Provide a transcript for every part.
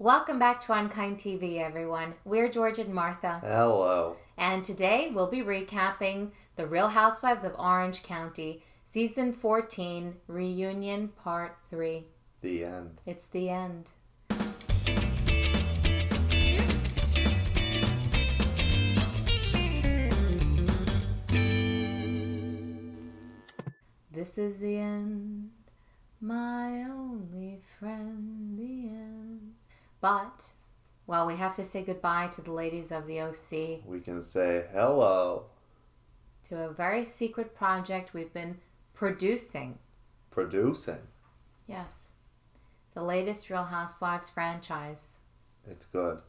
Welcome back to UnKind TV, everyone. We're George and Martha. Hello. And today we'll be recapping The Real Housewives of Orange County, Season 14, Reunion Part 3. The end. It's the end. This is the end, my only friend, the end. But, well, we have to say goodbye to the ladies of the OC. We can say hello. To a very secret project we've been producing. Producing. Yes. The latest Real Housewives franchise. It's good.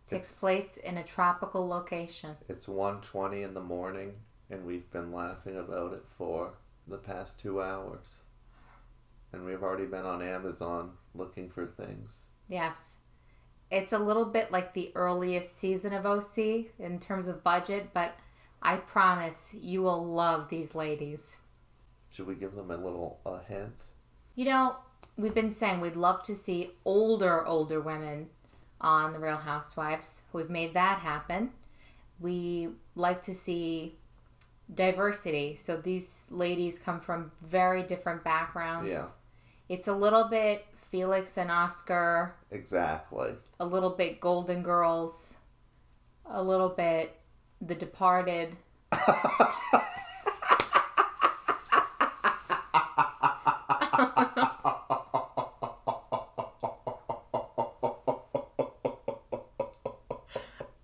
Takes place in a tropical location. It's 1:20 in the morning, and we've been laughing about it for the past 2 hours. And we've already been on Amazon looking for things. Yes. It's a little bit like the earliest season of OC in terms of budget, but I promise you will love these ladies. Should we give them a hint? You know, we've been saying we'd love to see older women on The Real Housewives. We've made that happen. We like to see diversity. So these ladies come from very different backgrounds. Yeah. It's a little bit Felix and Oscar. Exactly. A little bit Golden Girls. A little bit The Departed. A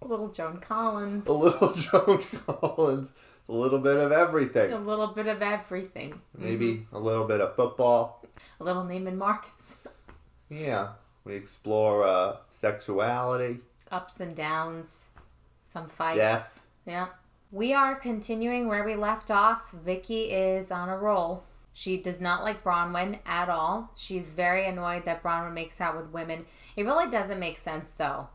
little Joan Collins. A little Joan Collins. A little bit of everything. A little bit of everything. Maybe a little bit of football. A little Neiman Marcus. Yeah. We explore sexuality. Ups and downs. Some fights. Death. Yeah. We are continuing where we left off. Vicki is on a roll. She does not like Bronwyn at all. She's very annoyed that Bronwyn makes out with women. It really doesn't make sense, though.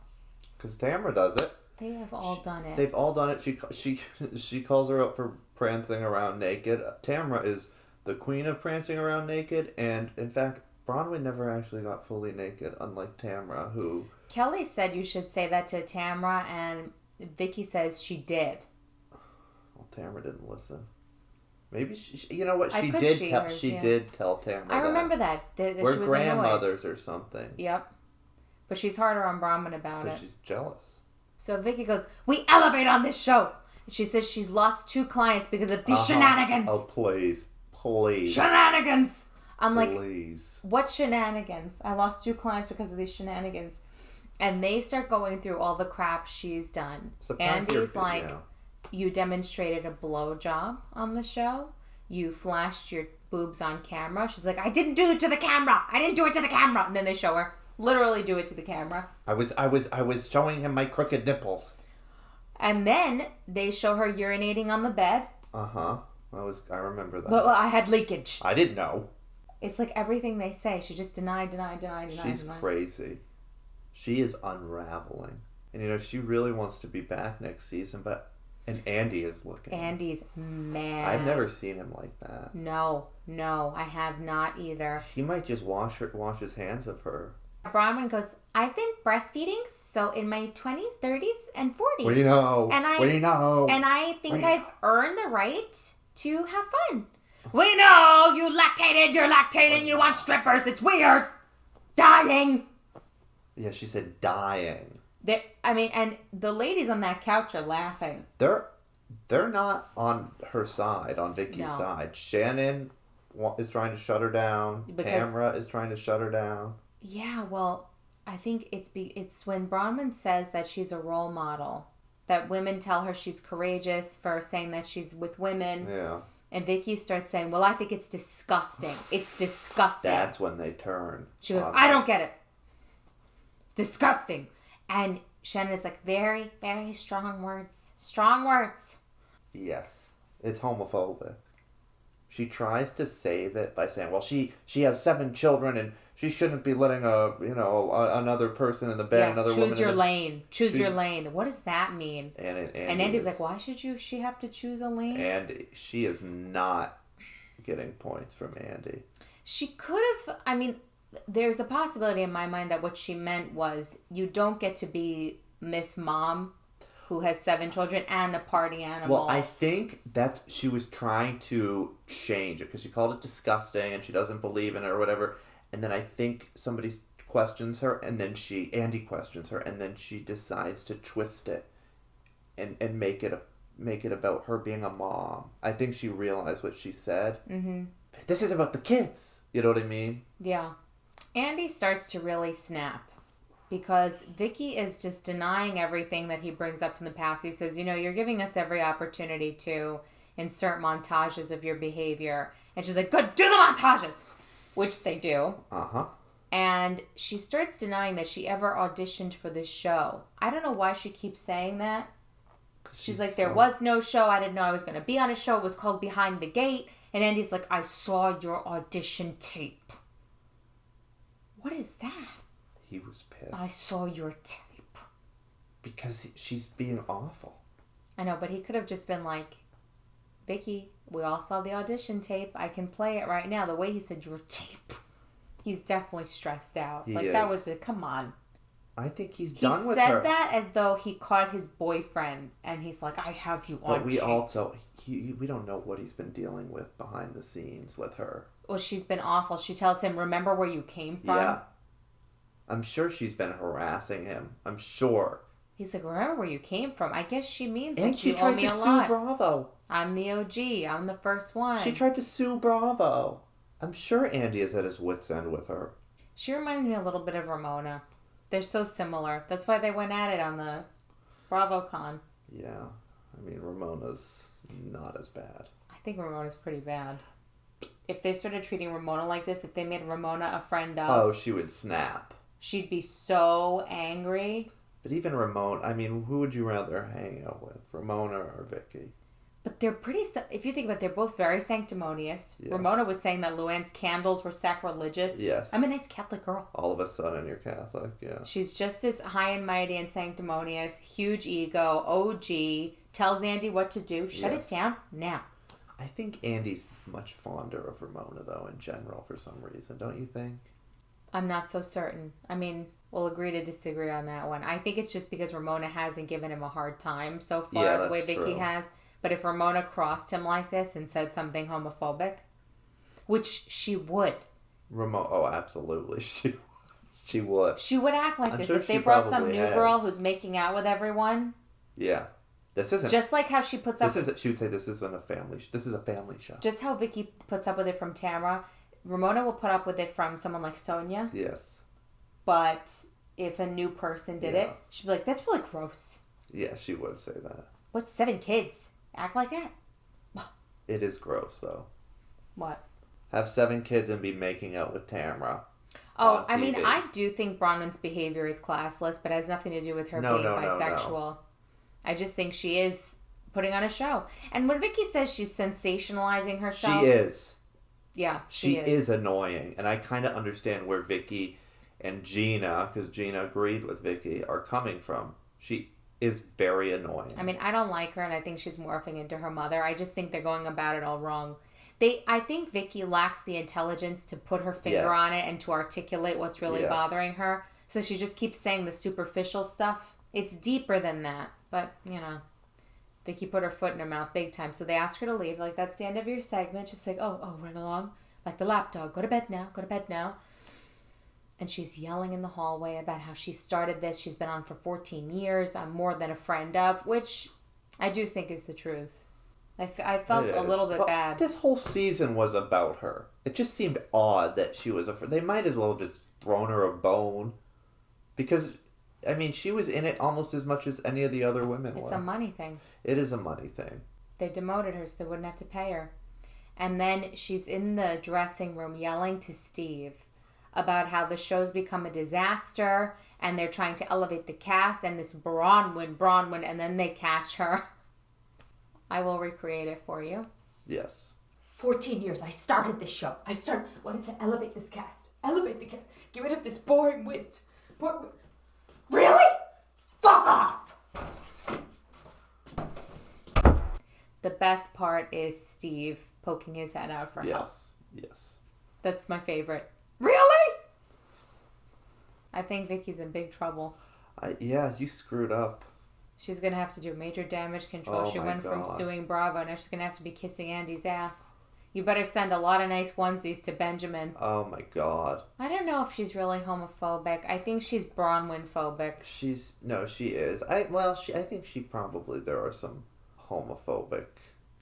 Because Tamra does it. They have all done it. They've all done it. She calls her up for prancing around naked. Tamra is the queen of prancing around naked, and in fact, Bronwyn never actually got fully naked, unlike Tamra, who... Kelly said you should say that to Tamra, and Vicki says she did. Well, Tamra didn't listen. Maybe you know what? She did tell Tamra. I remember that we're she was grandmothers annoyed. Or something. Yep. But she's harder on Bronwyn about it. Because she's jealous. So Vicki goes, "We elevate on this show." She says she's lost 2 clients because of these shenanigans. Oh, please. Shenanigans! I'm like, please. What shenanigans? I lost 2 clients because of these shenanigans. And they start going through all the crap she's done. Andy's like, you demonstrated a blowjob on the show. You flashed your boobs on camera. She's like, I didn't do it to the camera. I didn't do it to the camera. And then they show her literally do it to the camera. I was showing him my crooked nipples. And then they show her urinating on the bed. Uh-huh. I remember that. Well, I had leakage. I didn't know. It's like everything they say. She just denied. She's crazy. She is unraveling. And, you know, she really wants to be back next season, and Andy is looking. Andy's mad. I've never seen him like that. No, I have not either. He might just wash his hands of her. Bronwyn goes, I've been breastfeeding, so in my 20s, 30s, and 40s. What do you know? What do you know? And I think I've earned the right to have fun. We know you're lactating, you want strippers, it's weird. Dying. Yeah, she said dying. And the ladies on that couch are laughing. They're not on her side, on Vicki's side. Shannon is trying to shut her down. Tamra is trying to shut her down. Yeah, well, I think it's when Bronwyn says that she's a role model, that women tell her she's courageous for saying that she's with women. Yeah. And Vicki starts saying, well, I think it's disgusting. It's disgusting. That's when they turn. She goes, I don't get it. Disgusting. And Shannon is like, very, very strong words. Strong words. Yes. It's homophobic. She tries to save it by saying, well, she has 7 children and she shouldn't be letting another person in the bed, another woman. Choose your lane. Choose your lane. What does that mean? And Andy's like, why should she have to choose a lane? And she is not getting points from Andy. She could have, there's a possibility in my mind that what she meant was you don't get to be Miss Mom who has 7 children and a party animal. Well, I think that she was trying to change it because she called it disgusting and she doesn't believe in it or whatever. And then I think somebody questions her and then Andy questions her and then she decides to twist it and make it about her being a mom. I think she realized what she said. Mm-hmm. This is about the kids. You know what I mean? Yeah. Andy starts to really snap because Vicki is just denying everything that he brings up from the past. He says, you're giving us every opportunity to insert montages of your behavior. And she's like, good, do the montages! Which they do. Uh-huh. And she starts denying that she ever auditioned for this show. I don't know why she keeps saying that. She's like, there was no show. I didn't know I was going to be on a show. It was called Behind the Gate. And Andy's like, I saw your audition tape. What is that? He was pissed. I saw your tape. Because she's being awful. I know, but he could have just been like, Vicki, we all saw the audition tape. I can play it right now. The way he said your tape. He's definitely stressed out. That was it. Come on. I think he's done with her. He said that as though he caught his boyfriend, and he's like, I have you on tape. But we also, we don't know what he's been dealing with behind the scenes with her. Well, she's been awful. She tells him, remember where you came from? Yeah. I'm sure she's been harassing him. I'm sure. He's like, remember where you came from? I guess she means and like she you tried owe me to a sue lot. Bravo. I'm the OG. I'm the first one. She tried to sue Bravo. I'm sure Andy is at his wit's end with her. She reminds me a little bit of Ramona. They're so similar. That's why they went at it on the BravoCon. Yeah. I mean, Ramona's not as bad. I think Ramona's pretty bad. If they started treating Ramona like this, if they made Ramona a friend of... Oh, she would snap. She'd be so angry. But even Ramona... I mean, who would you rather hang out with? Ramona or Vicki? But they're pretty... If you think about it, they're both very sanctimonious. Yes. Ramona was saying that Luann's candles were sacrilegious. Yes. I'm a nice Catholic girl. All of a sudden you're Catholic, yeah. She's just as high and mighty and sanctimonious. Huge ego. OG. Tells Andy what to do. Shut it down now. I think Andy's much fonder of Ramona, though, in general, for some reason. Don't you think? I'm not so certain. I mean, we'll agree to disagree on that one. I think it's just because Ramona hasn't given him a hard time so far, the way Vicki has. But if Ramona crossed him like this and said something homophobic, which she would. Oh, absolutely. She would. She would act like this. If they brought some new girl who's making out with everyone. Yeah. This isn't. Just like how she puts up. She would say this isn't a family. This is a family show. Just how Vicki puts up with it from Tamra, Ramona will put up with it from someone like Sonia. Yes. But if a new person did it, she'd be like, "That's really gross." Yeah, she would say that. What's 7 kids? Act like that. It is gross, though. What? Have 7 kids and be making out with Tamra. Oh, I mean, I do think Bronwyn's behavior is classless, but it has nothing to do with her being bisexual. No. I just think she is putting on a show. And when Vicki says she's sensationalizing herself... She is. Yeah, she is annoying. And I kind of understand where Vicki and Gina, because Gina agreed with Vicki, are coming from. She is very annoying. I mean, I don't like her, and I think she's morphing into her mother. I just think they're going about it all wrong. I think Vicki lacks the intelligence to put her finger on it and to articulate what's really bothering her. So she just keeps saying the superficial stuff. It's deeper than that. But, Vicki put her foot in her mouth big time. So they asked her to leave. Like, that's the end of your segment. She's like, oh, run along. Like the lapdog. Go to bed now. And she's yelling in the hallway about how she started this. She's been on for 14 years. I'm more than a friend of, which I do think is the truth. I felt a little bit bad. This whole season was about her. It just seemed odd that she was they might as well have just thrown her a bone. Because, I mean, she was in it almost as much as any of the other women were. It's a money thing. It is a money thing. They demoted her so they wouldn't have to pay her. And then she's in the dressing room yelling to Steve about how the show's become a disaster and they're trying to elevate the cast and this Bronwyn, and then they cash her. I will recreate it for you. Yes. 14 years I started this show. Wanted to elevate this cast. Elevate the cast. Get rid of this boring wit. Really? Fuck off! The best part is Steve poking his head out for help. Yes. That's my favorite. Really? I think Vicki's in big trouble. Yeah, you screwed up. She's going to have to do major damage control. She went from suing Bravo. Now she's going to have to be kissing Andy's ass. You better send a lot of nice onesies to Benjamin. Oh my God. I don't know if she's really homophobic. I think she's Bronwyn phobic. She is. I think there are some homophobic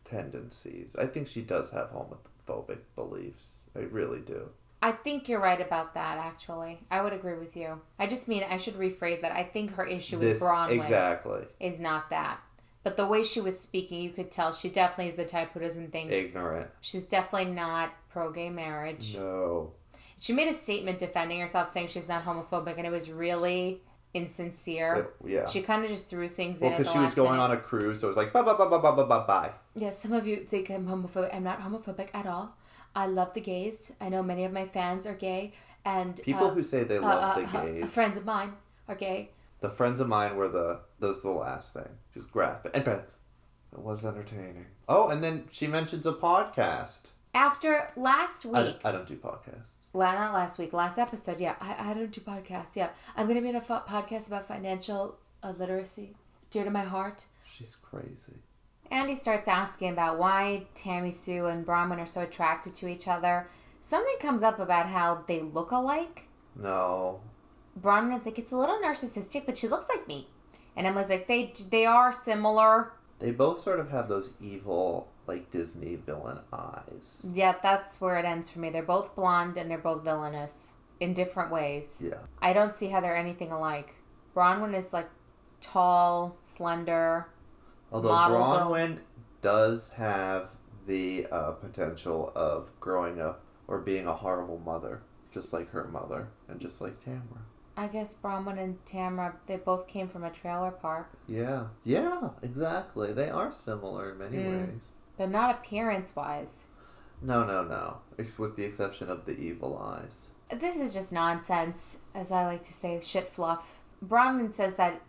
tendencies. I think she does have homophobic beliefs. I really do. I think you're right about that, actually. I would agree with you. I just mean, I should rephrase that. I think her issue with Bronwyn is not that. But the way she was speaking, you could tell she definitely is the type who doesn't think... Ignorant. She's definitely not pro-gay marriage. No. She made a statement defending herself, saying she's not homophobic, and it was really insincere. Yeah. She kind of just threw things in at the last minute. Because she was going on a cruise, so it was like, bye. Yeah, some of you think I'm homophobic. I'm not homophobic at all. I love the gays. I know many of my fans are gay. And people who say they love the gays. Friends of mine are gay. The friends of mine were the last thing. Just grab it. And friends. It was entertaining. Oh, and then she mentions a podcast. After last week. I don't do podcasts. Well, not last week. Last episode, yeah. I don't do podcasts, yeah. I'm going to be in a podcast about financial literacy. Dear to my heart. She's crazy. Andy starts asking about why Tammy Sue and Bronwyn are so attracted to each other. Something comes up about how they look alike. No. Bronwyn is like, it's a little narcissistic, but she looks like me. And Emma's like, they are similar. They both sort of have those evil, like, Disney villain eyes. Yeah, that's where it ends for me. They're both blonde and they're both villainous in different ways. Yeah. I don't see how they're anything alike. Bronwyn is, like, tall, slender. Although Bronwyn does have the potential of growing up or being a horrible mother, just like her mother and just like Tamra. I guess Bronwyn and Tamra, they both came from a trailer park. Yeah, exactly. They are similar in many ways. But not appearance-wise. No. It's with the exception of the evil eyes. This is just nonsense, as I like to say, shit fluff. Bronwyn says that,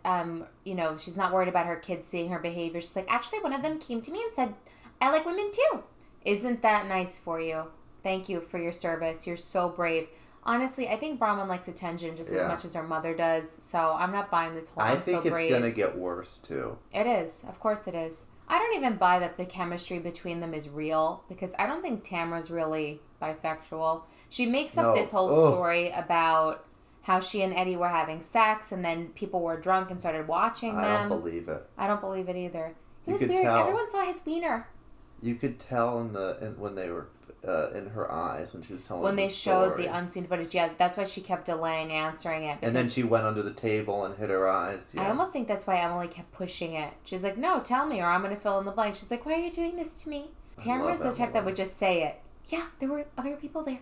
she's not worried about her kids seeing her behavior. She's like, actually, one of them came to me and said, I like women too. Isn't that nice for you? Thank you for your service. You're so brave. Honestly, I think Bronwyn likes attention just as much as her mother does. So I'm not buying this whole I think it's going to get worse too. It is. Of course it is. I don't even buy that the chemistry between them is real because I don't think Tamra's really bisexual. She makes up this whole story about how she and Eddie were having sex and then people were drunk and started watching them. I don't believe it. I don't believe it either. It was weird. Tell. Everyone saw his wiener. You could tell when they were in her eyes when she was telling when the they showed story. the unseen footage. Yeah, that's why she kept delaying answering it. And then she went under the table and hid her eyes. Yeah. I almost think that's why Emily kept pushing it. She's like, no, tell me or I'm going to fill in the blank. She's like, why are you doing this to me? Tamra's the type that would just say it. Yeah, there were other people there.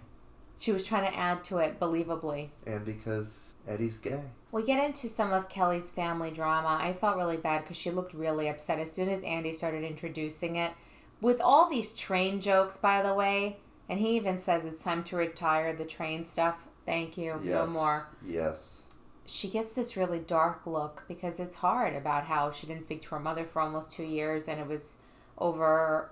She was trying to add to it believably. And because Eddie's gay. We get into some of Kelly's family drama. I felt really bad because she looked really upset as soon as Andy started introducing it. With all these train jokes, by the way, and he even says it's time to retire the train stuff. Thank you. Yes. No more. Yes. She gets this really dark look because it's hard about how she didn't speak to her mother for almost 2 years and it was over,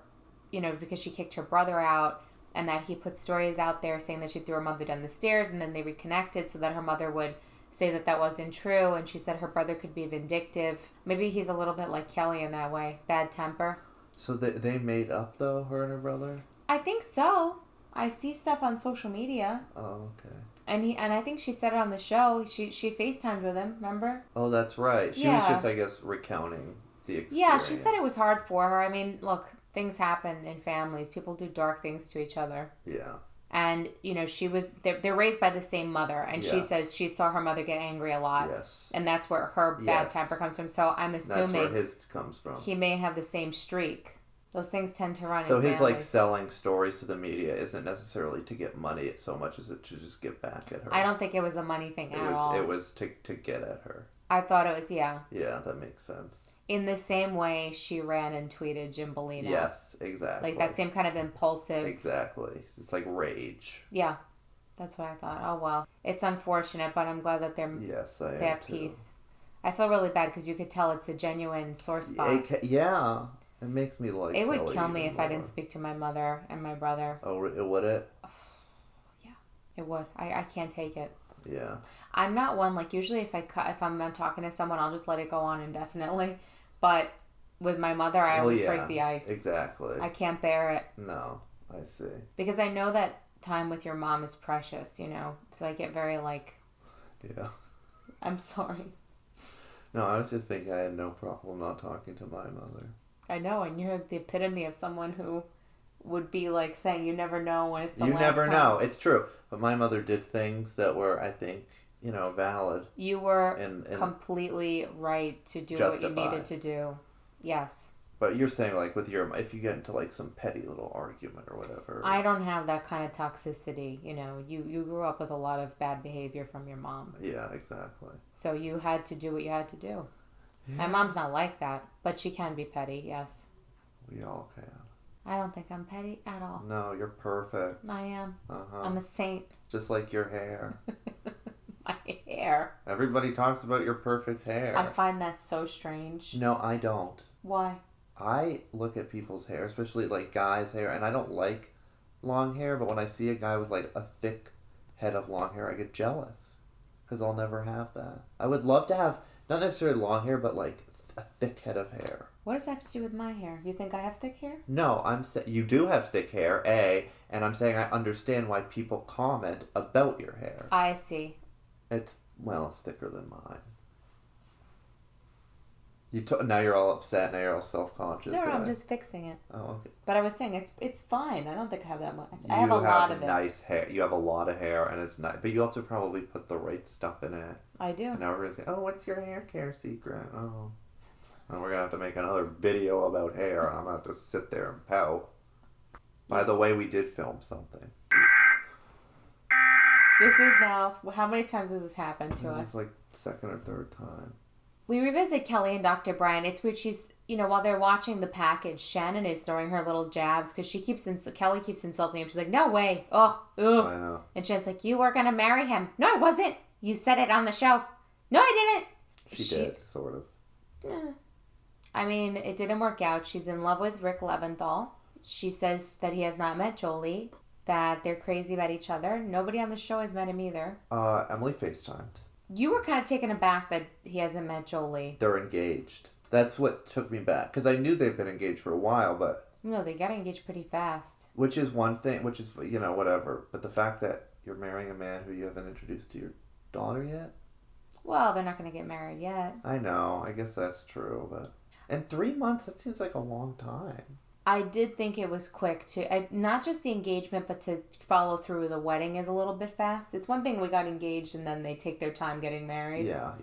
because she kicked her brother out and that he put stories out there saying that she threw her mother down the stairs and then they reconnected so that her mother would say that that wasn't true and she said her brother could be vindictive. Maybe he's a little bit like Kelly in that way. Bad temper. So they made up, though, her and her brother? I think so. I see stuff on social media. Oh, okay. And I think she said it on the show. She FaceTimed with him, remember? Oh, that's right. She was just, I guess, recounting the experience. Yeah, she said it was hard for her. I mean, look, things happen in families. People do dark things to each other. Yeah. And, they're raised by the same mother. And she says she saw her mother get angry a lot. Yes. And that's where her bad temper comes from. So I'm assuming... That's where his comes from. He may have the same streak. Those things tend to run in So his, families. selling stories to the media isn't necessarily to get money so much as it to just get back at her. I don't think it was a money thing at all. It was to get at her. I thought it was, yeah. Yeah, that makes sense. In the same way she ran and tweeted Jim Bellino. Yes, exactly. Like that same kind of impulsive... Exactly. It's like rage. Yeah, that's what I thought. Oh, well. It's unfortunate, but I'm glad that they're at peace. I feel really bad because you could tell it's a genuine sore spot. It makes me like it would kill me if I didn't speak to my mother and my brother. Oh, would it? Yeah, it would. I can't take it. Yeah. I'm not one, like, usually if I'm talking to someone, I'll just let it go on indefinitely. But with my mother, I always break the ice. Exactly. I can't bear it. No, I see. Because I know that time with your mom is precious, So I get very, like... Yeah. I'm sorry. No, I was just thinking I had no problem not talking to my mother. I know, and you're the epitome of someone who would be, like, saying you never know when it's the last time. You never know. It's true. But my mother did things that were, I think... valid. You were completely right to do what you needed to do. Yes. But you're saying, like, if you get into, like, some petty little argument or whatever. I don't have that kind of toxicity, You grew up with a lot of bad behavior from your mom. Yeah, exactly. So you had to do what you had to do. Yeah. My mom's not like that, but she can be petty, yes. We all can. I don't think I'm petty at all. No, you're perfect. I am. I'm a saint. Just like your hair. My hair. Everybody talks about your perfect hair. I find that so strange. No, I don't. Why? I look at people's hair, especially like guys' hair, and I don't like long hair, but when I see a guy with like a thick head of long hair, I get jealous because I'll never have that. I would love to have, not necessarily long hair, but like a thick head of hair. What does that have to do with my hair? You think I have thick hair? No, you do have thick hair, and I'm saying I understand why people comment about your hair. I see. It's thicker than mine. Now you're all upset. Now you're all self-conscious. No, I'm just fixing it. Oh, okay. But I was saying it's fine. I don't think I have that much. I have a lot of it. Nice hair. You have a lot of hair, and it's nice. But you also probably put the right stuff in it. I do. And now everyone's going, "Oh, what's your hair care secret?" Oh, and we're gonna have to make another video about hair, and I'm gonna have to sit there and pout. By the way, we did film something. This is now... How many times has this happened to us? This is like second or third time. We revisit Kelly and Dr. Brian. It's weird. She's, while they're watching the package, Shannon is throwing her little jabs because Kelly keeps insulting him. She's like, "No way. Oh, ugh." I know. And Shannon's like, "You were going to marry him." "No, I wasn't. You said it on the show." "No, I didn't." She did, sort of. I mean, it didn't work out. She's in love with Rick Leventhal. She says that he has not met Jolie, that they're crazy about each other. Nobody on the show has met him either. Emily FaceTimed. You were kind of taken aback that he hasn't met Jolie. They're engaged. That's what took me back. Because I knew they've been engaged for a while, but... No, they got engaged pretty fast. Which is one thing, whatever. But the fact that you're marrying a man who you haven't introduced to your daughter yet? Well, they're not going to get married yet. I know. I guess that's true, but... And 3 months, that seems like a long time. I did think it was quick not just the engagement, but to follow through with the wedding is a little bit fast. It's one thing we got engaged and then they take their time getting married. Yeah,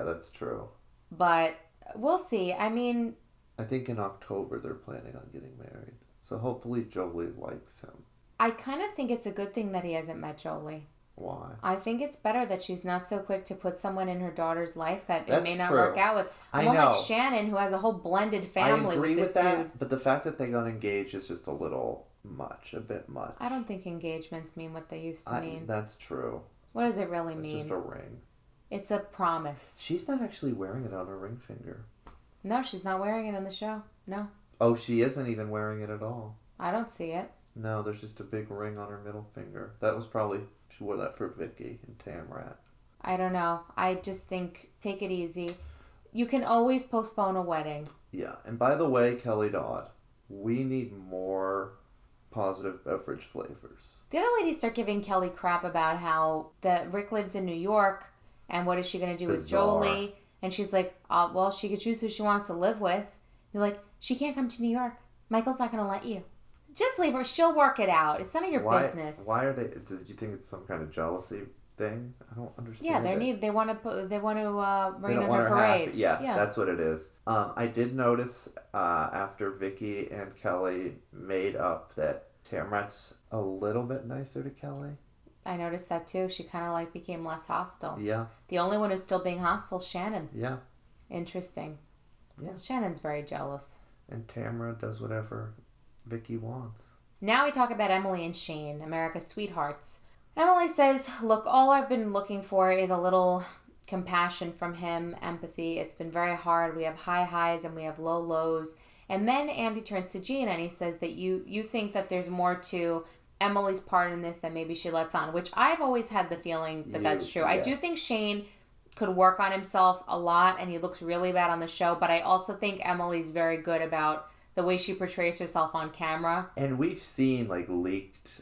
that's true. But we'll see. I mean... I think in October they're planning on getting married. So hopefully Jolie likes him. I kind of think it's a good thing that he hasn't met Jolie. Why? I think it's better that she's not so quick to put someone in her daughter's life that it may not work out with. I know. Like Shannon, who has a whole blended family. I agree with that, dude. But the fact that they got engaged is just a bit much. I don't think engagements mean what they used to mean. That's true. What does it really mean? It's just a ring. It's a promise. She's not actually wearing it on her ring finger. No, she's not wearing it on the show. No. Oh, she isn't even wearing it at all. I don't see it. No, there's just a big ring on her middle finger. That was probably... She wore that for Vicki and Tamra. I don't know. I just think, take it easy. You can always postpone a wedding. Yeah. And by the way, Kelly Dodd, we need more positive beverage flavors. The other ladies start giving Kelly crap about how Rick lives in New York and what is she going to do with Jolie? And she's like, well, she could choose who she wants to live with. You're like, she can't come to New York. Michael's not going to let you. Just leave her. She'll work it out. It's none of your business. Why are they? Do you think it's some kind of jealousy thing? I don't understand. Yeah, they want to rain on her parade. Yeah, that's what it is. I did notice after Vicki and Kelly made up that Tamrat's a little bit nicer to Kelly. I noticed that too. She kind of became less hostile. Yeah. The only one who's still being hostile is Shannon. Yeah. Interesting. Yeah. Well, Shannon's very jealous. And Tamra does whatever Vicki wants. Now we talk about Emily and Shane, America's sweethearts. Emily says, look, all I've been looking for is a little compassion from him, empathy. It's been very hard. We have high highs and we have low lows. And then Andy turns to Gina and he says that you think that there's more to Emily's part in this that maybe she lets on, which I've always had the feeling that that's true. Yes. I do think Shane could work on himself a lot, and he looks really bad on the show, but I also think Emily's very good about the way she portrays herself on camera. And we've seen, like, leaked,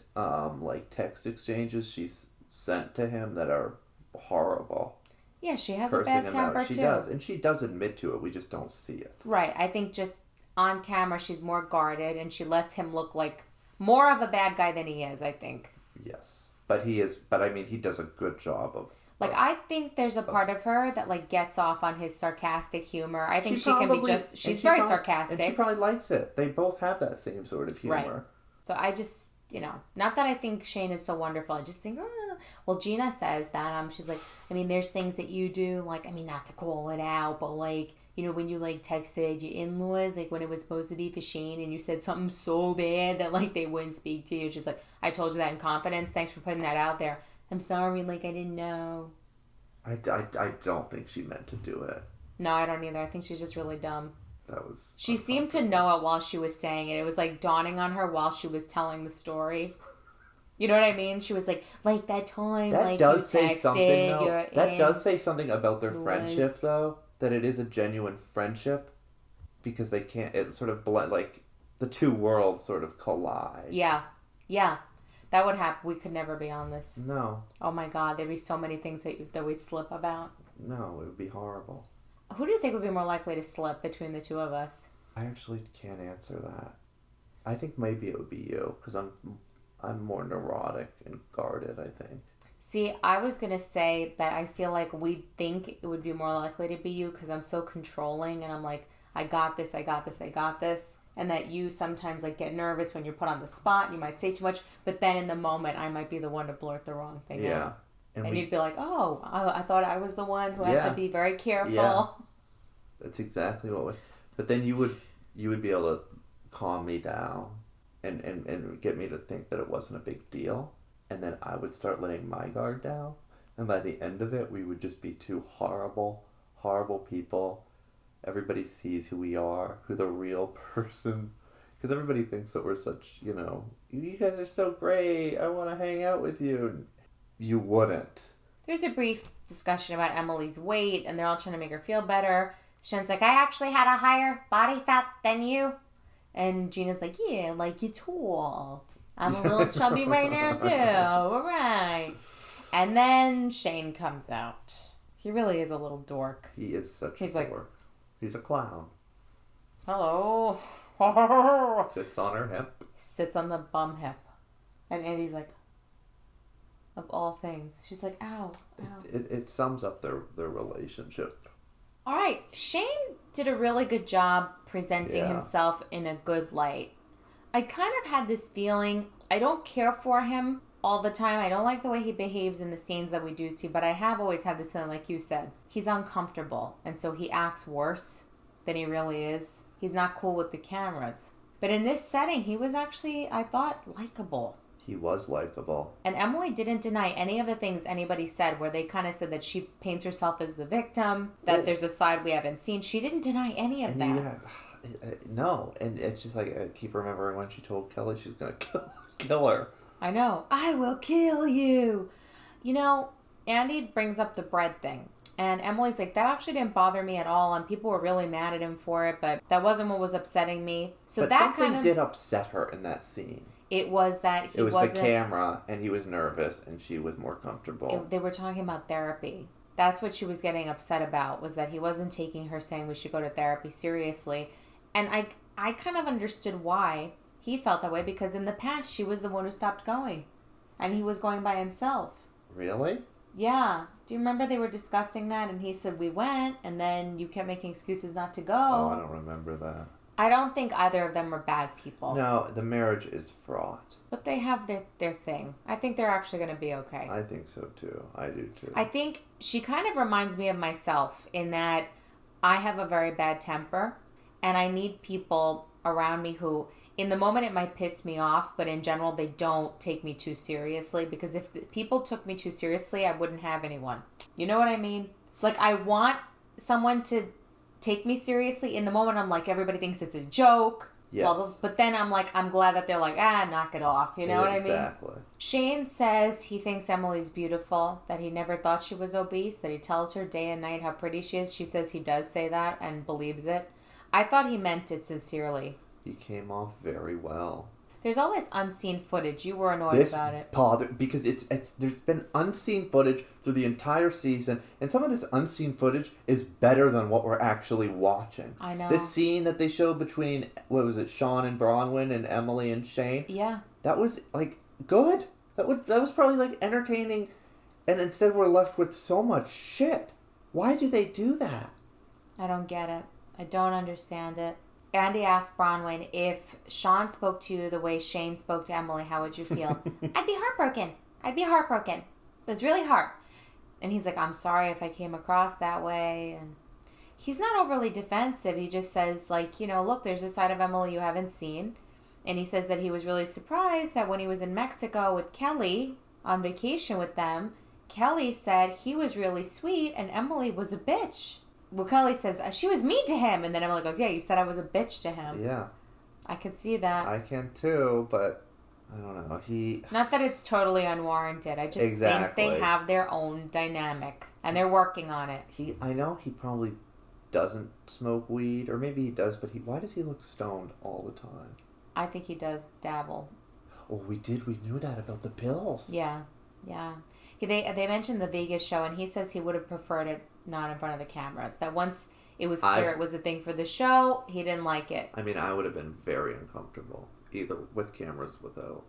text exchanges she's sent to him that are horrible. Yeah, she has a bad temper, too. She does, and she does admit to it. We just don't see it. Right. I think just on camera, she's more guarded, and she lets him look like more of a bad guy than he is, I think. Yes. But he does a good job of... I think there's a part of her that, like, gets off on his sarcastic humor. I think she can be just... She's very sarcastic. And she probably likes it. They both have that same sort of humor. Right. So I just, not that I think Shane is so wonderful. I just think, Well, Gina says that, she's like, I mean, there's things that you do, like, I mean, not to call it out, but, like, when you, like, texted your in-laws, like, when it was supposed to be for Shane, and you said something so bad that, like, they wouldn't speak to you. She's like, I told you that in confidence. Thanks for putting that out there. I'm sorry, like, I didn't know. I don't think she meant to do it. No, I don't either. I think she's just really dumb. She seemed to know it while she was saying it. It was, like, dawning on her while she was telling the story. You know what I mean? She was like that time, that like, does you say texted, something, though. That does say something about their friendship, though. That it is a genuine friendship. Because they can't... It sort of... Like, the two worlds sort of collide. Yeah. Yeah. That would happen. We could never be on this. No. Oh my God, there'd be so many things that we'd slip about. No, it would be horrible. Who do you think would be more likely to slip between the two of us? I actually can't answer that. I think maybe it would be you, because I'm more neurotic and guarded, I think. See, I was going to say that I feel like we think it would be more likely to be you, because I'm so controlling, and I'm like, I got this. And that you sometimes, like, get nervous when you're put on the spot. You might say too much. But then in the moment, I might be the one to blurt the wrong thing out. And you'd be like, oh, I thought I was the one who had to be very careful. Yeah. That's exactly what would... But then you would be able to calm me down and get me to think that it wasn't a big deal. And then I would start letting my guard down. And by the end of it, we would just be two horrible, horrible people. Everybody sees who we are, who the real person... Because everybody thinks that we're such, you guys are so great, I want to hang out with you. You wouldn't. There's a brief discussion about Emily's weight, and they're all trying to make her feel better. Shane's like, I actually had a higher body fat than you. And Gina's like, yeah, like, you're tall. I'm a little chubby right now, too. All right. And then Shane comes out. He really is a little dork. He is such a dork. He's a clown. Hello. Sits on her hip. Sits on the bum hip. And Andy's like, of all things. She's like, ow, ow. It sums up their relationship. All right. Shane did a really good job presenting himself in a good light. I kind of had this feeling, I don't care for him all the time. I don't like the way he behaves in the scenes that we do see, but I have always had this feeling, like you said, he's uncomfortable, and so he acts worse than he really is. He's not cool with the cameras. But in this setting, he was actually, I thought, likable. He was likable. And Emily didn't deny any of the things anybody said, where they kind of said that she paints herself as the victim, that there's a side we haven't seen. She didn't deny any of that. No, and it's just like, I keep remembering when she told Kelly she's going to kill her. I know. I will kill you. Andy brings up the bread thing. And Emily's like, that actually didn't bother me at all. And people were really mad at him for it. But that wasn't what was upsetting me. But that something did upset her in that scene. It was that it was the camera, and he was nervous, and she was more comfortable. They were talking about therapy. That's what she was getting upset about, was that he wasn't taking her saying we should go to therapy seriously. And I kind of understood why he felt that way, because in the past, she was the one who stopped going. And he was going by himself. Really? Yeah. Do you remember they were discussing that, and he said, we went, and then you kept making excuses not to go? Oh, I don't remember that. I don't think either of them are bad people. No, the marriage is fraught. But they have their thing. I think they're actually going to be okay. I think so, too. I do, too. I think she kind of reminds me of myself in that I have a very bad temper, and I need people around me who, in the moment, it might piss me off, but in general, they don't take me too seriously, because if people took me too seriously, I wouldn't have anyone. You know what I mean? Like, I want someone to take me seriously. In the moment, I'm like, everybody thinks it's a joke. Yes. But then I'm like, I'm glad that they're like, knock it off. You know what I mean? Exactly. Shane says he thinks Emily's beautiful, that he never thought she was obese, that he tells her day and night how pretty she is. She says he does say that and believes it. I thought he meant it sincerely. He came off very well. There's all this unseen footage. You were annoyed about it. Because it's there's been unseen footage through the entire season, and some of this unseen footage is better than what we're actually watching. I know. This scene that they showed between, what was it, Sean and Bronwyn and Emily and Shane? Yeah. That was, like, good. That was probably, like, entertaining, and instead we're left with so much shit. Why do they do that? I don't get it. I don't understand it. Andy asked Bronwyn, if Sean spoke to you the way Shane spoke to Emily, how would you feel? I'd be heartbroken. It was really hard. And he's like, I'm sorry if I came across that way. And he's not overly defensive. He just says, like, look, there's a side of Emily you haven't seen. And he says that he was really surprised that when he was in Mexico with Kelly on vacation with them, Kelly said he was really sweet and Emily was a bitch. Well, Kelly says, she was mean to him. And then Emily goes, yeah, you said I was a bitch to him. Yeah. I could see that. I can too, but I don't know. Not that it's totally unwarranted. I just think they have their own dynamic. And they're working on it. I know he probably doesn't smoke weed. Or maybe he does, but why does he look stoned all the time? I think he does dabble. Oh, we knew that about the pills. Yeah. They mentioned the Vegas show, and he says he would have preferred it not in front of the cameras. That once it was clear it was a thing for the show, he didn't like it. I mean, I would have been very uncomfortable, either with cameras, without.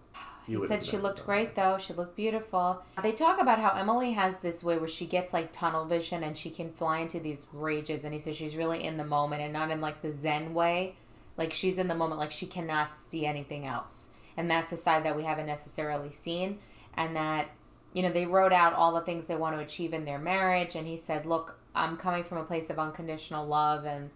He said she looked great, though. She looked beautiful. They talk about how Emily has this way where she gets, like, tunnel vision, and she can fly into these rages, and he says she's really in the moment, and not in, like, the Zen way. Like, she's in the moment, like, she cannot see anything else. And that's a side that we haven't necessarily seen, and that... they wrote out all the things they want to achieve in their marriage. And he said, look, I'm coming from a place of unconditional love. And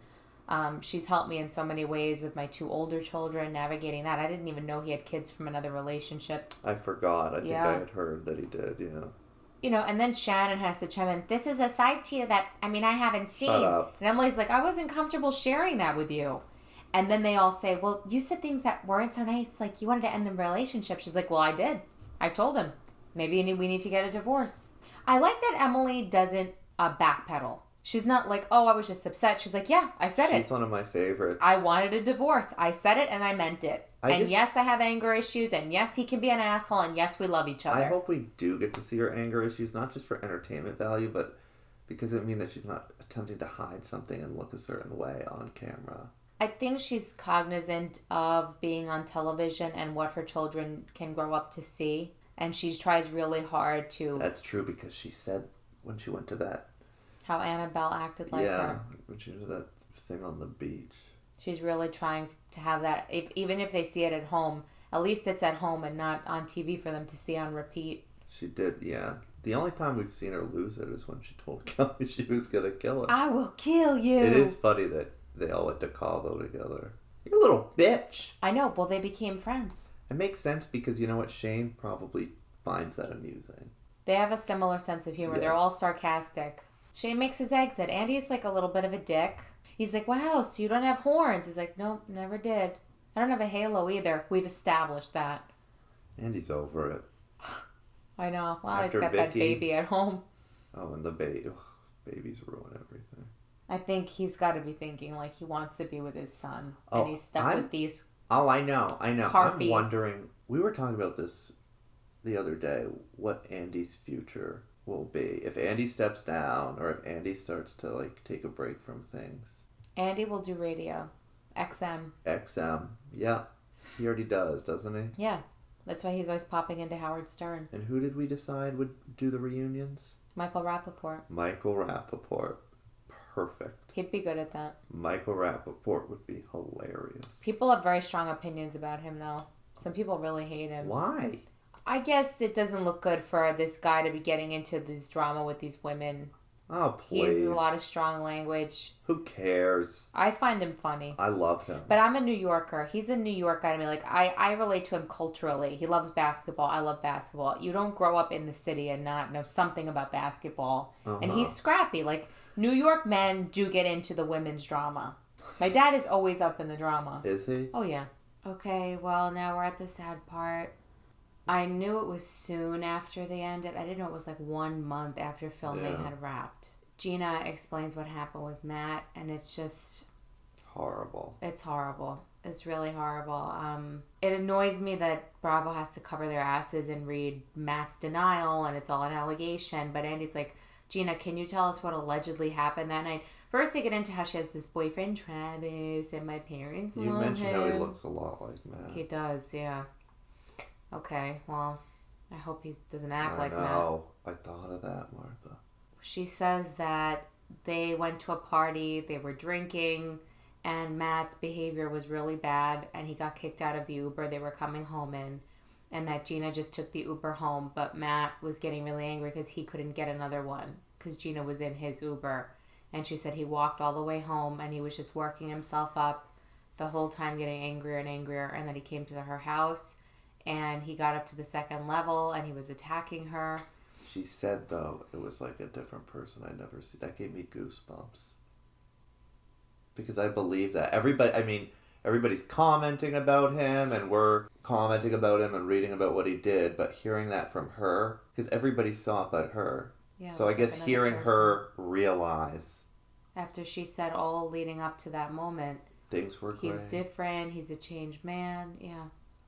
she's helped me in so many ways with my 2 older children, navigating that. I didn't even know he had kids from another relationship. I forgot. I think I had heard that he did, yeah. And then Shannon has to chime in, this is a side to you that, I haven't seen. Shut up. And Emily's like, I wasn't comfortable sharing that with you. And then they all say, well, you said things that weren't so nice. Like, you wanted to end the relationship. She's like, well, I did. I told him. Maybe we need to get a divorce. I like that Emily doesn't backpedal. She's not like, oh, I was just upset. She's like, yeah, I said it. She's one of my favorites. I wanted a divorce. I said it and I meant it. Yes, I have anger issues. And yes, he can be an asshole. And yes, we love each other. I hope we do get to see her anger issues, not just for entertainment value, but because it means that she's not attempting to hide something and look a certain way on camera. I think she's cognizant of being on television and what her children can grow up to see. And she tries really hard to... That's true, because she said when she went to that... How Annabelle acted like her. Yeah, when she did that thing on the beach. She's really trying to have that... Even if they see it at home, at least it's at home and not on TV for them to see on repeat. She did, yeah. The only time we've seen her lose it is when she told Kelly she was going to kill her. I will kill you! It is funny that they all went to Cabo together. You little bitch! I know, well, they became friends. It makes sense because you know what? Shane probably finds that amusing. They have a similar sense of humor. Yes. They're all sarcastic. Shane makes his exit. Andy's like a little bit of a dick. He's like, wow, so you don't have horns. He's like, nope, never did. I don't have a halo either. We've established that. Andy's over it. I know. Well, he's got Vicki, that baby at home. Oh, and the baby. Babies ruin everything. I think he's got to be thinking like he wants to be with his son. And he's stuck with these... Oh, I know. Harpies. I'm wondering, we were talking about this the other day, what Andy's future will be. If Andy steps down or if Andy starts to like take a break from things. Andy will do radio. XM. Yeah. He already does, doesn't he? Yeah. That's why he's always popping into Howard Stern. And who did we decide would do the reunions? Michael Rappaport. Perfect. He'd be good at that. Michael Rappaport would be hilarious. People have very strong opinions about him, though. Some people really hate him. Why? I guess it doesn't look good for this guy to be getting into this drama with these women. Oh, please. He uses a lot of strong language. Who cares? I find him funny. I love him. But I'm a New Yorker. He's a New York guy to me. Like, I relate to him culturally. He loves basketball. I love basketball. You don't grow up in the city and not know something about basketball. Uh-huh. And he's scrappy. Like, New York men do get into the women's drama. My dad is always up in the drama. Is he? Oh, yeah. Okay, well, now we're at the sad part. I knew it was soon after they ended. I didn't know it was like 1 month after filming had wrapped. Gina explains what happened with Matt, and it's just... horrible. It's horrible. It's really horrible. It annoys me that Bravo has to cover their asses and read Matt's denial, and it's all an allegation. But Andy's like, Gina, can you tell us what allegedly happened that night? First, they get into how she has this boyfriend, Travis, and my parents love him. You mentioned how he looks a lot like Matt. He does, yeah. Okay, well, I hope he doesn't act like Matt. No, I thought of that, Martha. She says that they went to a party, they were drinking, and Matt's behavior was really bad, and he got kicked out of the Uber they were coming home in, and that Gina just took the Uber home, but Matt was getting really angry because he couldn't get another one because Gina was in his Uber. And she said he walked all the way home, and he was just working himself up the whole time, getting angrier and angrier, and then he came to her house, and he got up to the second level, and he was attacking her. She said, though, it was like a different person I never see. That gave me goosebumps. Because I believe that. Everybody's commenting about him, and we're commenting about him and reading about what he did, but hearing that from her, because everybody saw it but her. Yeah, so I guess like hearing her realize. After she said all leading up to that moment. Things were great. He's different, he's a changed man, yeah.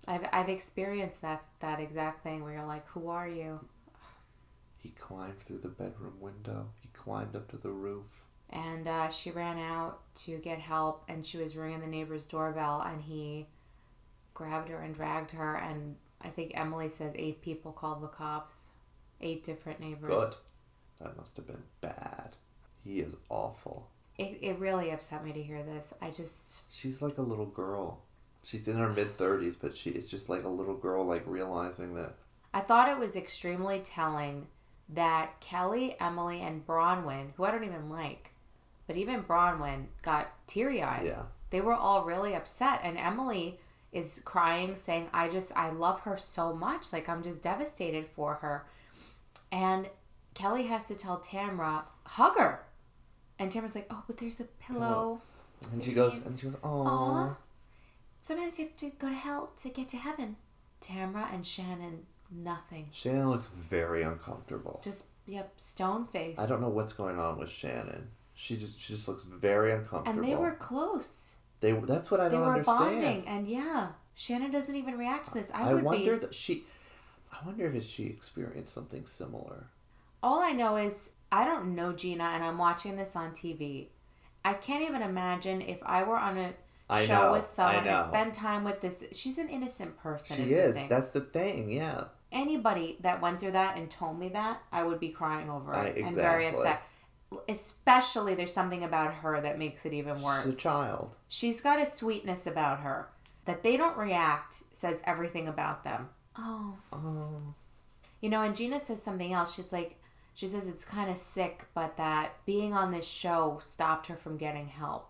I've experienced that exact thing where you're like, who are you? He climbed through the bedroom window. He climbed up to the roof. And she ran out to get help, and she was ringing the neighbor's doorbell, and he grabbed her and dragged her, and I think Emily says 8 people called the cops. 8 different neighbors. Good. That must have been bad. He is awful. It really upset me to hear this. She's like a little girl. She's in her mid-30s, but she is just like a little girl, like realizing that. I thought it was extremely telling that Kelly, Emily, and Bronwyn, who I don't even like, but even Bronwyn got teary-eyed. Yeah. They were all really upset, and Emily is crying, saying, I love her so much. Like, I'm just devastated for her. And Kelly has to tell Tamra, hug her. And Tamra's like, oh, but there's a pillow. And she goes, aww. Sometimes you have to go to hell to get to heaven. Tamra and Shannon, nothing. Shannon looks very uncomfortable. Just, stone face. I don't know what's going on with Shannon. She just looks very uncomfortable. And they were close. That's what I don't understand. They were bonding, and Shannon doesn't even react to this. I wonder if she experienced something similar. All I know is I don't know Gina, and I'm watching this on TV. I can't even imagine if I were on a show with someone and spend time with this. She's an innocent person. She is. That's the thing. Yeah. Anybody that went through that and told me that, I would be crying over it and very upset. Especially, there's something about her that makes it even worse. She's a child. She's got a sweetness about her that they don't react says everything about them. Oh. And Gina says something else. She says it's kind of sick, but that being on this show stopped her from getting help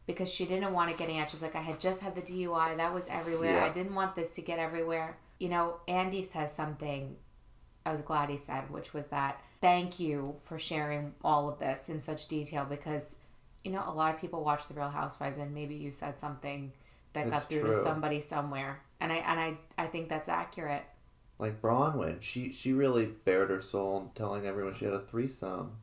because she didn't want it getting out. She's like, I had just had the DUI. That was everywhere. Yeah. I didn't want this to get everywhere. Andy says something I was glad he said, which was that, thank you for sharing all of this in such detail because, a lot of people watch The Real Housewives and maybe you said something that got through to somebody somewhere. And I think that's accurate. Like Bronwyn, she really bared her soul in telling everyone she had a threesome.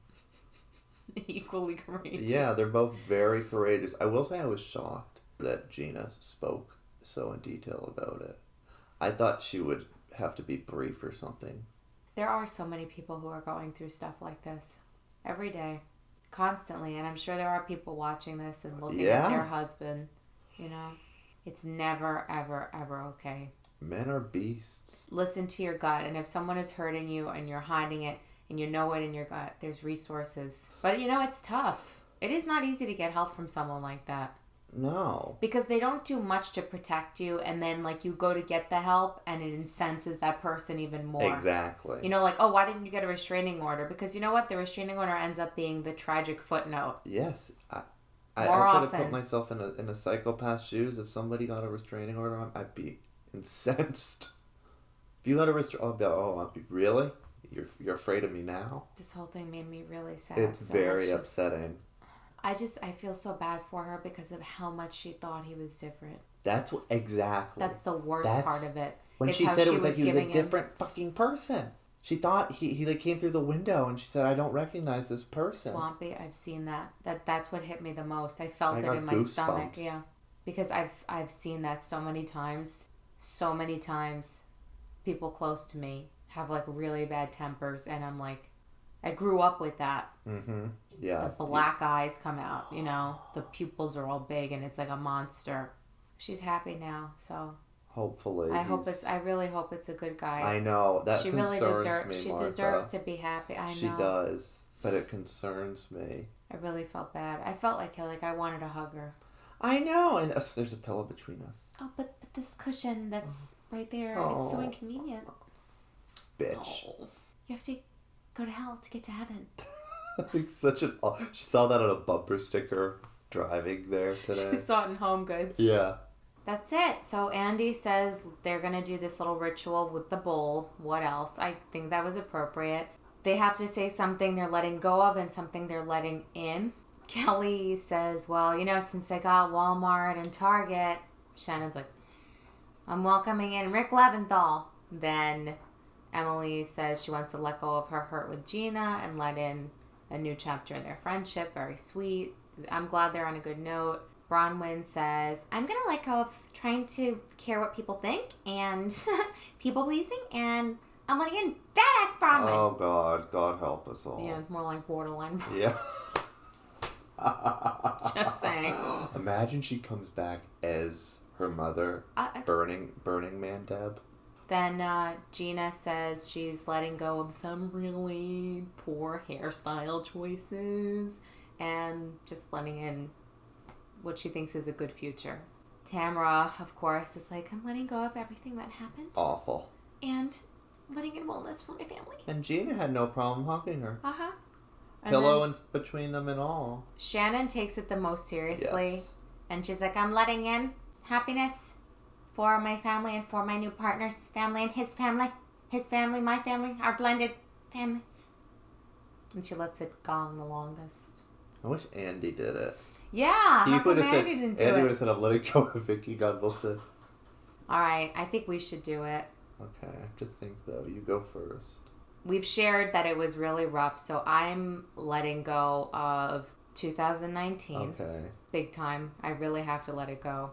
Equally courageous. Yeah, they're both very courageous. I will say I was shocked that Gina spoke so in detail about it. I thought she would have to be brief or something. There are so many people who are going through stuff like this every day, constantly, and I'm sure there are people watching this and looking at their husband. It's never, ever, ever okay. Men are beasts. Listen to your gut, and if someone is hurting you and you're hiding it and you know it in your gut, there's resources. But it's tough. It is not easy to get help from someone like that. No. Because they don't do much to protect you, and then you go to get the help and it incenses that person even more. Exactly. Why didn't you get a restraining order? Because you know what? The restraining order ends up being the tragic footnote. Yes. I try to put myself in a psychopath's shoes. If somebody got a restraining order on, I'd be incensed. If you got a really? You're afraid of me now? This whole thing made me really sad. It's very upsetting. I feel so bad for her because of how much she thought he was different. That's exactly. That's the worst part of it. When she said it was like he was a different fucking person. She thought he like came through the window and she said, I don't recognize this person. Swampy, I've seen that. That's what hit me the most. I felt it in my stomach. Yeah. Because I've seen that so many times. So many times people close to me have like really bad tempers and I'm like, I grew up with that. Mm-hmm. Yeah. The black eyes come out, you know, the pupils are all big and it's like a monster. She's happy now, so hopefully. I really hope it's a good guy. I know. That she concerns really me, She Martha. deserves to be happy. I know. She does, but it concerns me. I really felt bad. I felt like I wanted to hug her. I know, and there's a pillow between us. Oh, but this cushion that's right there, it's so inconvenient. Bitch. Oh. You have to go to hell to get to heaven. Like she saw that on a bumper sticker driving there today. She saw it in Home Goods. Yeah. That's it. So Andy says they're going to do this little ritual with the bowl. What else? I think that was appropriate. They have to say something they're letting go of and something they're letting in. Kelly says, well, you know, since I got Walmart and Target, Shannon's like, I'm welcoming in Rick Leventhal. Then Emily says she wants to let go of her hurt with Gina and let in a new chapter in their friendship. Very sweet. I'm glad they're on a good note. Bronwyn says, I'm going to let go of trying to care what people think and people pleasing, and I'm letting in badass Bronwyn. Oh, God. God help us all. Yeah, it's more like borderline. Yeah. Just saying. Imagine she comes back as her mother, Burning Man Deb. Then Gina says she's letting go of some really poor hairstyle choices and just letting in what she thinks is a good future. Tamra, of course, is like, I'm letting go of everything that happened. Awful. And letting in wellness for my family. And Gina had no problem hugging her. Uh-huh. Pillow in between them and all. Shannon takes it the most seriously. Yes. And she's like, I'm letting in happiness for my family and for my new partner's family and his family, my family, our blended family. And she lets it gong the longest. I wish Andy did it. Yeah, how come Andy didn't do it? Andy would have said, I'm letting go of Vicki, God bless it. All right, I think we should do it. Okay, I have to think, though. You go first. We've shared that it was really rough, so I'm letting go of 2019. Okay. Big time. I really have to let it go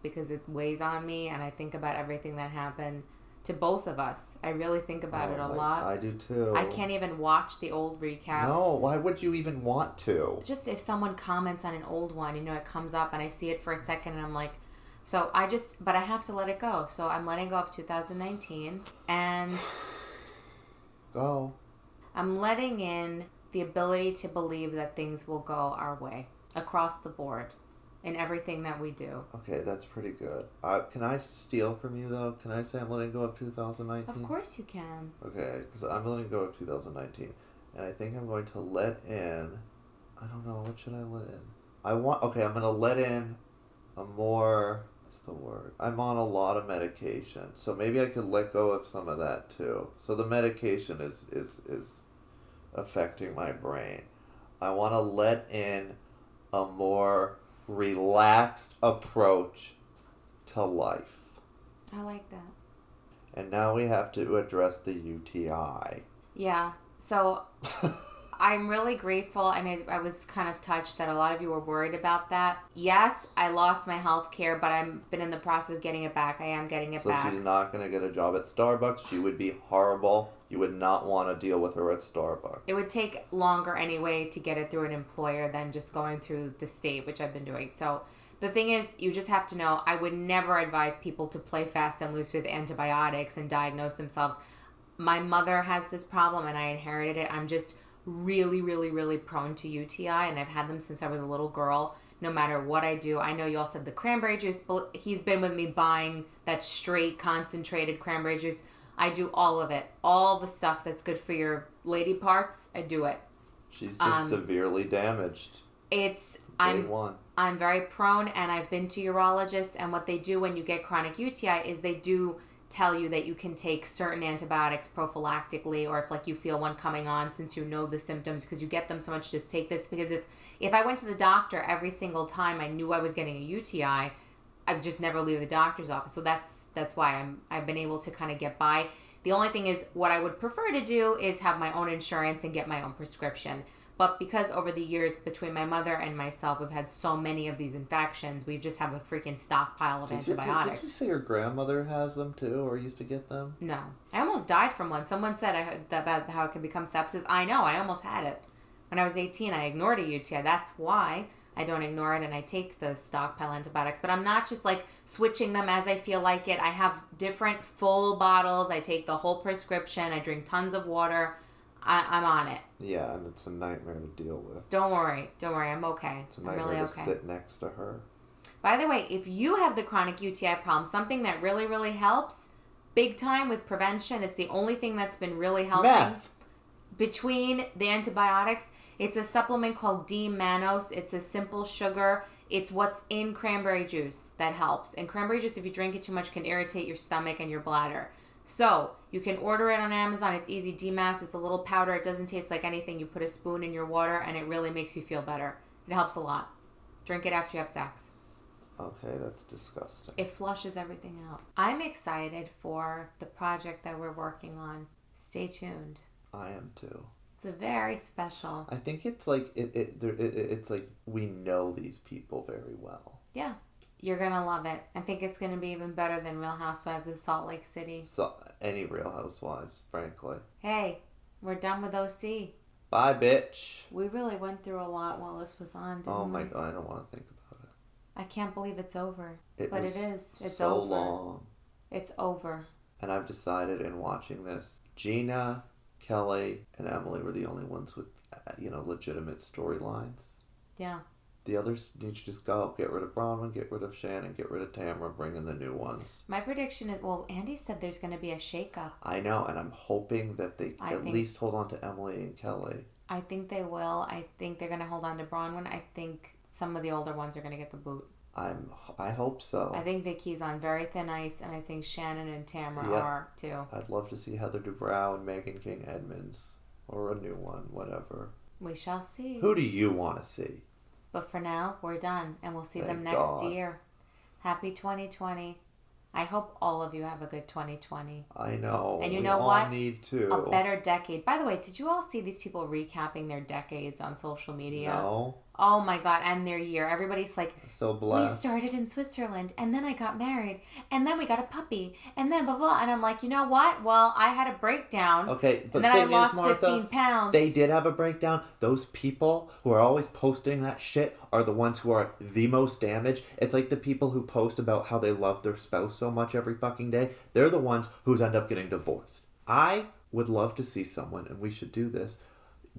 because it weighs on me, and I think about everything that happened to both of us. I really think about it a lot. I do, too. I can't even watch the old recaps. No, why would you even want to? Just if someone comments on an old one, you know, it comes up, and I see it for a second, and I'm like... but I have to let it go. So I'm letting go of 2019, and... Go. I'm letting in the ability to believe that things will go our way across the board in everything that we do. Okay, that's pretty good. Can I steal from you, though? Can I say I'm letting go of 2019? Of course you can. Okay, because I'm letting go of 2019. And I think I'm going to let in... I don't know, what should I let in? I'm going to let in a more... What's the word? I'm on a lot of medication, so maybe I could let go of some of that too. So the medication is affecting my brain. I want to let in a more relaxed approach to life. I like that. And now we have to address the UTI. Yeah, so... I'm really grateful, and I was kind of touched that a lot of you were worried about that. Yes, I lost my health care, but I've been in the process of getting it back. I am getting it back. So she's not going to get a job at Starbucks. She would be horrible. You would not want to deal with her at Starbucks. It would take longer anyway to get it through an employer than just going through the state, which I've been doing. So the thing is, you just have to know, I would never advise people to play fast and loose with antibiotics and diagnose themselves. My mother has this problem, and I inherited it. I'm just... really, really, really prone to UTI, and I've had them since I was a little girl. No matter what I do, I know you all said the cranberry juice, but he's been with me buying that straight concentrated cranberry juice. I do all of it. All the stuff that's good for your lady parts, I do it. She's just severely damaged. I'm very prone, and I've been to urologists, and what they do when you get chronic UTI is they do tell you that you can take certain antibiotics prophylactically, or if like you feel one coming on, since you know the symptoms because you get them so much, just take this. Because if I went to the doctor every single time I knew I was getting a UTI, I'd just never leave the doctor's office. So that's why I've been able to kind of get by. The only thing is, what I would prefer to do is have my own insurance and get my own prescription. But because over the years, between my mother and myself, we've had so many of these infections, we just have a freaking stockpile of antibiotics. Did you say your grandmother has them too, or used to get them? No. I almost died from one. Someone said about how it can become sepsis. I know. I almost had it. When I was 18, I ignored a UTI. That's why I don't ignore it, and I take the stockpile antibiotics. But I'm not just like switching them as I feel like it. I have different full bottles. I take the whole prescription. I drink tons of water. I'm on it. Yeah, and it's a nightmare to deal with. Don't worry. I'm okay. It's a nightmare to sit next to her. By the way, if you have the chronic UTI problem, something that really, really helps, big time with prevention, it's the only thing that's been really helping. Meth. Between the antibiotics, it's a supplement called D-mannose. It's a simple sugar. It's what's in cranberry juice that helps. And cranberry juice, if you drink it too much, can irritate your stomach and your bladder. So, you can order it on Amazon. It's easy. D-mannose, it's a little powder. It doesn't taste like anything. You put a spoon in your water, and it really makes you feel better. It helps a lot. Drink it after you have sex. Okay, that's disgusting. It flushes everything out. I'm excited for the project that we're working on. Stay tuned. I am too. It's a very special. I think it's like it's like we know these people very well. Yeah. You're going to love it. I think it's going to be even better than Real Housewives of Salt Lake City. So, any Real Housewives, frankly. Hey, we're done with OC. Bye, bitch. We really went through a lot while this was on, didn't we? Oh my God, I don't want to think about it. I can't believe it's over. It is. It's so over. long. It's over. And I've decided in watching this, Gina, Kelly, and Emily were the only ones with, legitimate storylines. Yeah. The others need to just go. Get rid of Bronwyn, get rid of Shannon, get rid of Tamra, bring in the new ones. My prediction is, Andy said there's going to be a shakeup. I know, and I'm hoping that they at least hold on to Emily and Kelly. I think they will. I think they're going to hold on to Bronwyn. I think some of the older ones are going to get the boot. I hope so. I think Vicki's on very thin ice, and I think Shannon and Tamra are too. I'd love to see Heather Dubrow and Megan King Edmonds, or a new one, whatever. We shall see. Who do you want to see? But for now, we're done, and we'll see them next year. Happy 2020. I hope all of you have a good 2020. I know. And you know what? We all need to. A better decade. By the way, did you all see these people recapping their decades on social media? No. Oh my God, and their year. Everybody's like, so blessed. We started in Switzerland, and then I got married, and then we got a puppy, and then blah, blah. And I'm like, you know what? Well, I had a breakdown. Okay, but and then I lost 15 pounds. They did have a breakdown. Those people who are always posting that shit are the ones who are the most damaged. It's like the people who post about how they love their spouse so much every fucking day. They're the ones who end up getting divorced. I would love to see someone, and we should do this,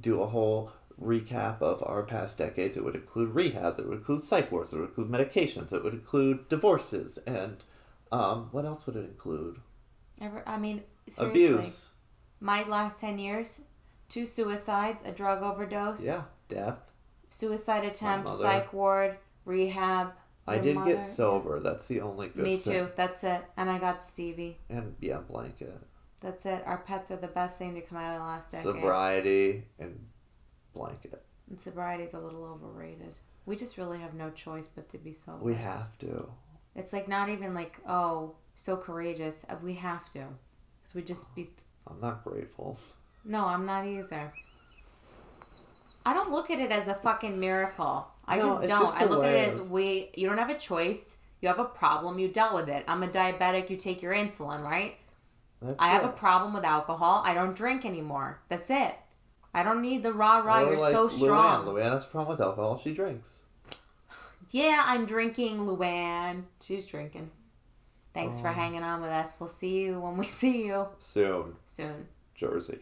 do a whole recap of our past decades. It would include rehabs, it would include psych wards, it would include medications, it would include divorces, and what else would it include? Seriously, abuse. My last 10 years, 2 suicides, a drug overdose. Yeah, death. Suicide attempt, psych ward, rehab. I did get sober. That's the only good thing. Me too. That's it. And I got Stevie. And blanket. That's it. Our pets are the best thing to come out of the last decade. Sobriety and blanket. And sobriety's a little overrated. We just really have no choice but to be sober. We have to. It's like not even like, oh, so courageous. We have to. Because we just be... I'm not grateful. No, I'm not either. I don't look at it as a fucking miracle. I don't. I look at it as you don't have a choice. You have a problem. You dealt with it. I'm a diabetic. You take your insulin, right? I have a problem with alcohol. I don't drink anymore. That's it. I don't need the rah-rah. You're so strong. Luann has a problem with alcohol. She drinks. Yeah, I'm drinking, Luann. She's drinking. Thanks for hanging on with us. We'll see you when we see you. Soon. Soon. Jersey.